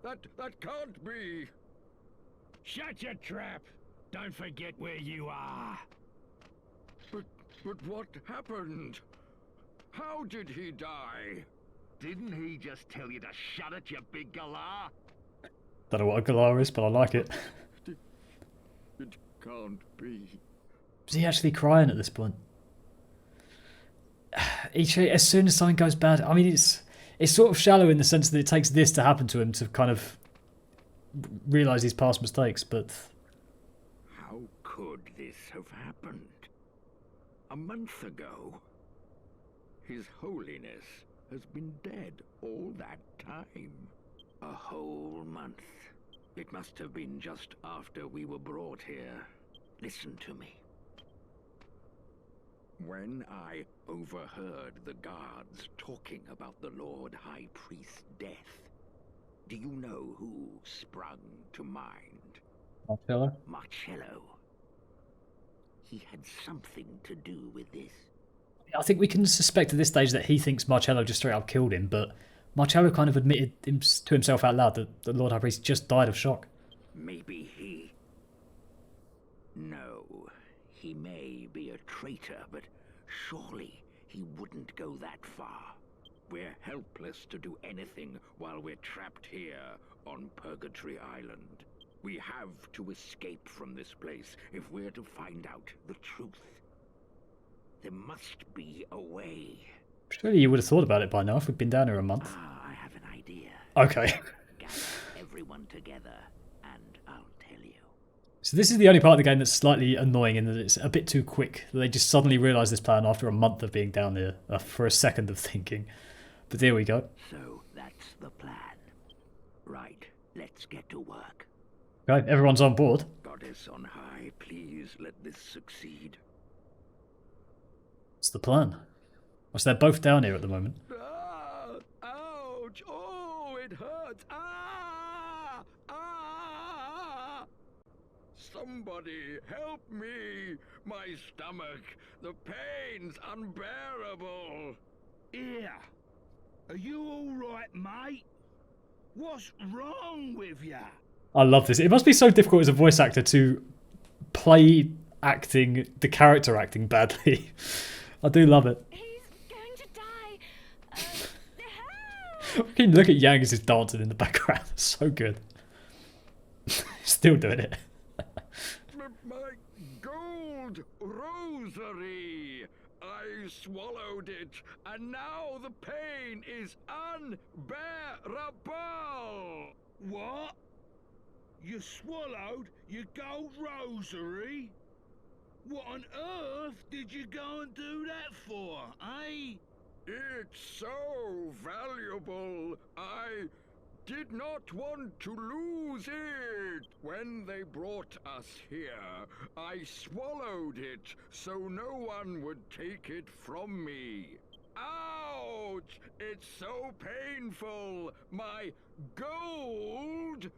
That can't be. Shut your trap! Don't forget where you are. But what happened? How did he die? Didn't he just tell you to shut it, you big galah? Don't know what a galah is, but I like it. It can't be. Is he actually crying at this point? As soon as something goes bad, I mean, it's sort of shallow in the sense that it takes this to happen to him to kind of realise his past mistakes, but... How could this have happened? A month ago? His Holiness has been dead all that time. A whole month. It must have been just after we were brought here. Listen to me. When I overheard the guards talking about the Lord High Priest's death, do you know who sprung to mind? Marcello? Marcello. He had something to do with this. I think we can suspect at this stage that he thinks Marcello just straight up killed him, but Marcello kind of admitted to himself out loud that the Lord High Priest just died of shock. Maybe he... No, he may be a traitor, but surely he wouldn't go that far. We're helpless to do anything while we're trapped here on Purgatory Island. We have to escape from this place if we're to find out the truth. There must be a way. Surely you would have thought about it by now if we'd been down here a month. I have an idea. Okay. Gather everyone together and I'll tell you. So this is the only part of the game that's slightly annoying in that it's a bit too quick. They just suddenly realise this plan after a month of being down there, for a second of thinking. But there we go. So that's the plan. Right, let's get to work. Okay, everyone's on board. Goddess on high, please let this succeed. What's the plan? Well, so they're both down here at the moment. Ah, ouch! Oh, it hurts! Ah! Ah! Somebody help me! My stomach! The pain's unbearable! Here! Are you alright, mate? What's wrong with ya? I love this. It must be so difficult as a voice actor to play acting, the character acting badly. I do love it. He's going to die. Can you look at Yang as he's dancing in the background? It's so good. Still doing it. My gold rosary! I swallowed it, and now the pain is unbearable! What? You swallowed your gold rosary? What on earth did you go and do that for, eh? It's so valuable. I did not want to lose it. When they brought us here, I swallowed it so no one would take it from me. Ouch! It's so painful. My gold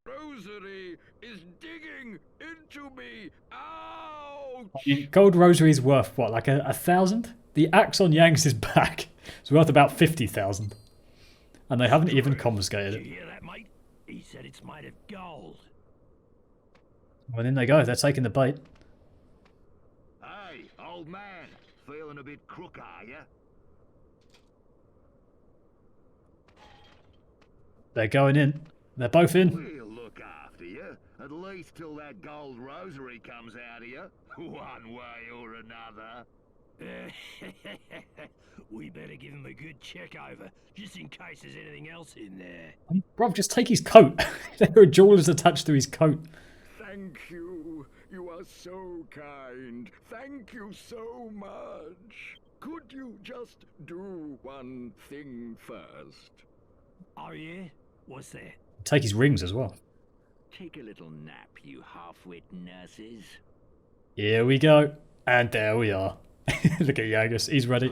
rosary is digging into me. Ouch! Gold rosary is worth what, like 1,000? The axe on Yang's back is worth about 50,000, and they haven't even confiscated it. Did you hear that, mate? He said it's made of gold. Well, in they go. They're taking the bait. Hey, old man, feeling a bit crook, are ya? They're going in. They're both in. We'll look after you, at least till that gold rosary comes out of you, one way or another. We better give him a good check over, just in case there's anything else in there. Bro, just take his coat. There are jewels attached to his coat. Thank you. You are so kind. Thank you so much. Could you just do one thing first? Oh yeah? What's that? Take his rings as well. Take a little nap, you half-wit nurses. Here we go. And there we are. Look at Yagus. He's ready.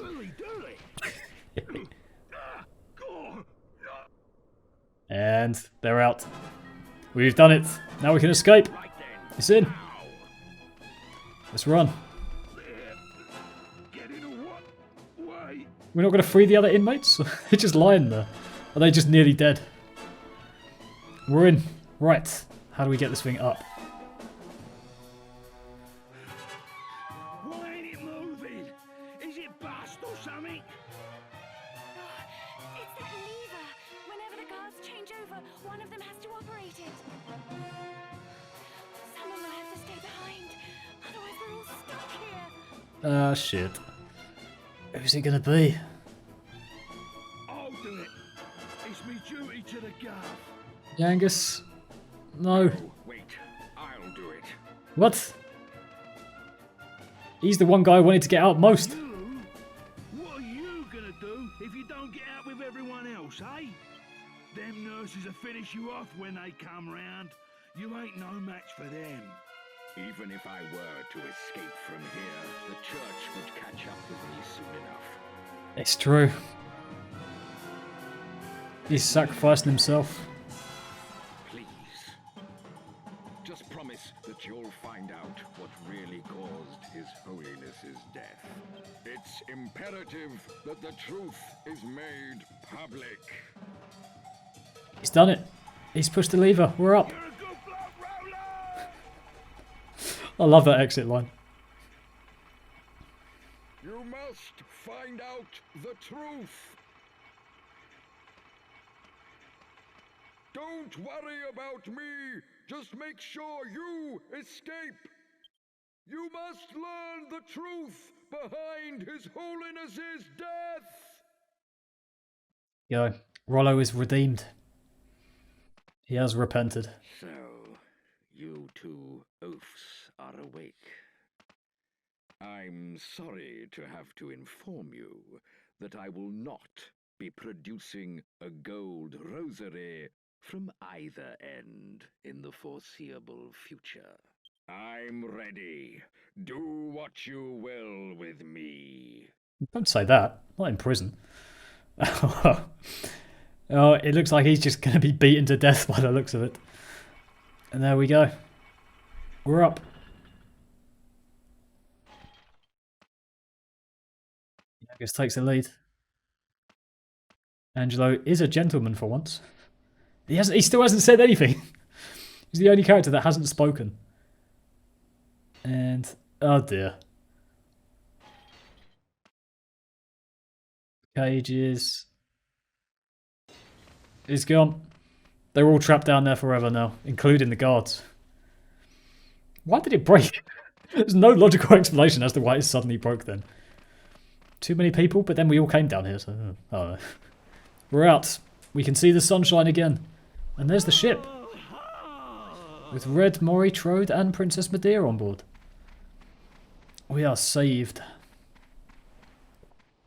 And they're out. We've done it. Now we can escape. It's in. Let's run. We're not going to free the other inmates? They're just lying there. Are they just nearly dead? We're in. Right. How do we get this thing up? Why ain't it moving? Is it bust or something? It's that lever. Whenever the guards change over, one of them has to operate it. Someone will have to stay behind. Otherwise we're all stuck here. Ah, shit. Who's it gonna be? I'll do it. duty to the Gov. Yangus. No. Oh, wait. I'll do it. What? He's the one guy who wanted to get out most. You? What are you gonna do if you don't get out with everyone else, eh? Them nurses will finish you off when they come round. You ain't no match for them. Even if I were to escape from here, the church would catch up with me soon enough. It's true. He's sacrificing himself. Please. Just promise that you'll find out what really caused His Holiness's death. It's imperative that the truth is made public. He's done it. He's pushed the lever. We're up. You're a good bloke, Roller! I love that exit line. You must find out the truth. Don't worry about me. Just make sure you escape. You must learn the truth behind His Holiness's death. Yo, Rollo is redeemed. He has repented. So, you two oafs are awake. I'm sorry to have to inform you that I will not be producing a gold rosary From either end in the foreseeable future. I'm ready. Do what you will with me. Don't say that. Not in prison. Oh, it looks like he's just going to be beaten to death by the looks of it. And there we go. We're up. Yangus takes the lead. Angelo is a gentleman for once. He still hasn't said anything. He's the only character that hasn't spoken. And oh dear. Cages is gone. They're all trapped down there forever now, including the guards. Why did it break? There's no logical explanation as to why it suddenly broke then. Too many people, but then we all came down here, so I don't know. We're out. We can see the sunshine again. And there's the ship. With Red, Mori, Trode and Princess Medea on board. We are saved.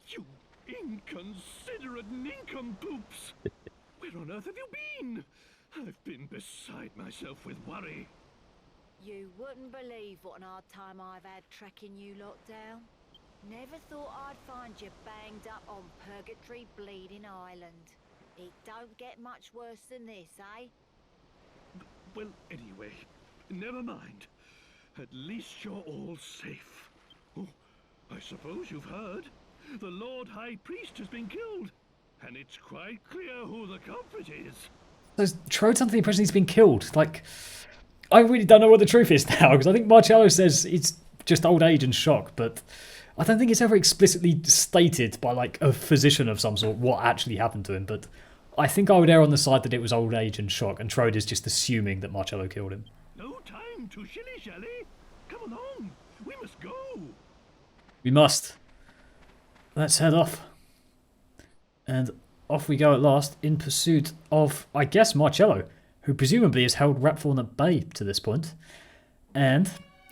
You inconsiderate nincompoops! Where on earth have you been? I've been beside myself with worry. You wouldn't believe what an hard time I've had tracking you lot down. Never thought I'd find you banged up on Purgatory Bleeding Island. It don't get much worse than this, eh? Well, anyway, never mind. At least you're all safe. Oh, I suppose you've heard. The Lord High Priest has been killed. And it's quite clear who the culprit is. There's Trode's under the impression he's been killed. Like, I really don't know what the truth is now, because I think Marcello says it's just old age and shock, but I don't think it's ever explicitly stated by like a physician of some sort what actually happened to him, but I think I would err on the side that it was old age and shock, and Trode is just assuming that Marcello killed him. No time to shilly-shally. Come along. We must go. We must. Let's head off. And off we go at last in pursuit of, I guess, Marcello, who presumably has held Rhapthorne at bay to this point. And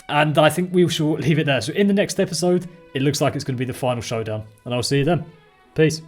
I think we shall leave it there. So in the next episode, it looks like it's going to be the final showdown. And I'll see you then. Peace.